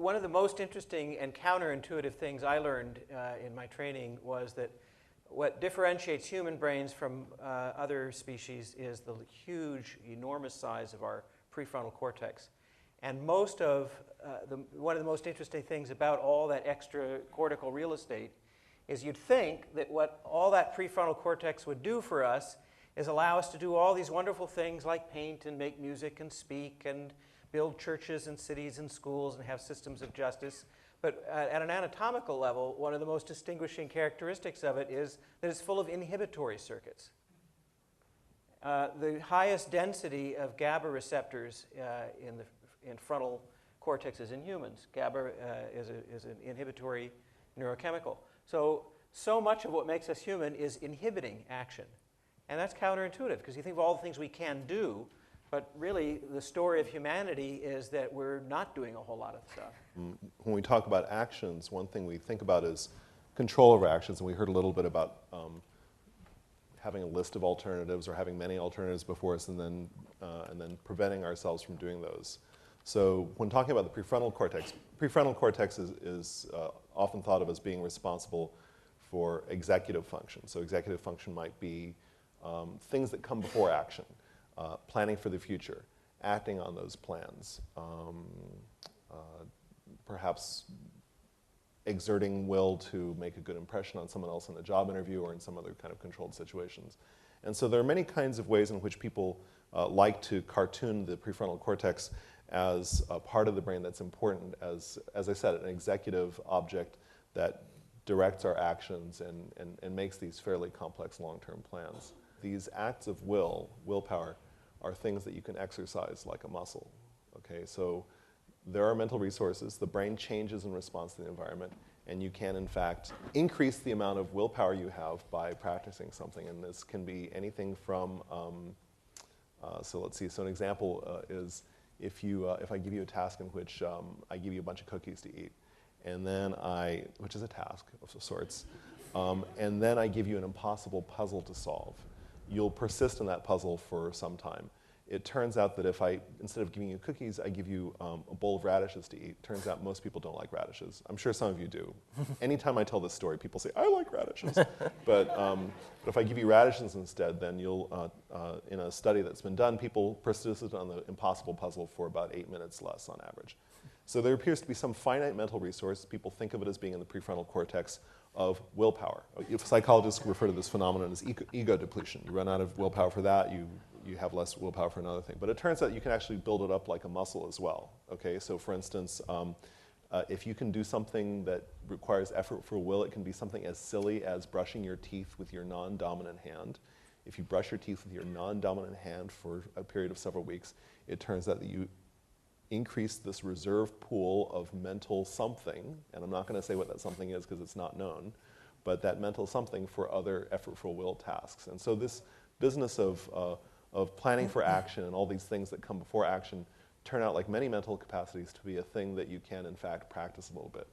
one of the most interesting and counterintuitive things I learned in my training was that what differentiates human brains from other species is the huge, enormous size of our prefrontal cortex. And one of the most interesting things about all that extra cortical real estate is you'd think that what all that prefrontal cortex would do for us is allow us to do all these wonderful things like paint and make music and speak and build churches and cities and schools and have systems of justice. But at an anatomical level, one of the most distinguishing characteristics of it is that it's full of inhibitory circuits. The highest density of GABA receptors in frontal cortex is in humans. GABA is an inhibitory neurochemical. So much of what makes us human is inhibiting action. And that's counterintuitive, because you think of all the things we can do, but really the story of humanity is that we're not doing a whole lot of stuff. When we talk about actions, one thing we think about is control over actions, and we heard a little bit about having a list of alternatives or having many alternatives before us and then preventing ourselves from doing those. So when talking about the prefrontal cortex is often thought of as being responsible for executive function. So executive function might be things that come before action, planning for the future, acting on those plans, perhaps exerting will to make a good impression on someone else in a job interview or in some other kind of controlled situations. And so there are many kinds of ways in which people like to cartoon the prefrontal cortex as a part of the brain that's important as I said, an executive object that directs our actions and makes these fairly complex long-term plans. These acts of willpower, are things that you can exercise like a muscle. Okay, so there are mental resources. The brain changes in response to the environment, and you can, in fact, increase the amount of willpower you have by practicing something. And this can be anything from, so let's see. So an example is if I give you a task in which I give you a bunch of cookies to eat, and then which is a task of sorts, and then I give you an impossible puzzle to solve. You'll persist in that puzzle for some time. It turns out that if instead of giving you cookies, I give you a bowl of radishes to eat. Turns out most people don't like radishes. I'm sure some of you do. Anytime I tell this story, people say, I like radishes. But if I give you radishes instead, then you'll, in a study that's been done, people persisted on the impossible puzzle for about 8 minutes less on average. So there appears to be some finite mental resource. People think of it as being in the prefrontal cortex of willpower. Psychologists refer to this phenomenon as ego depletion. You run out of willpower for that, you have less willpower for another thing. But it turns out you can actually build it up like a muscle as well. Okay, so for instance, if you can do something that requires effort for will, it can be something as silly as brushing your teeth with your non-dominant hand. If you brush your teeth with your non-dominant hand for a period of several weeks, it turns out that you increase this reserve pool of mental something, and I'm not going to say what that something is because it's not known, but that mental something for other effortful will tasks. And so this business of planning for action and all these things that come before action turn out, like many mental capacities, to be a thing that you can, in fact, practice a little bit.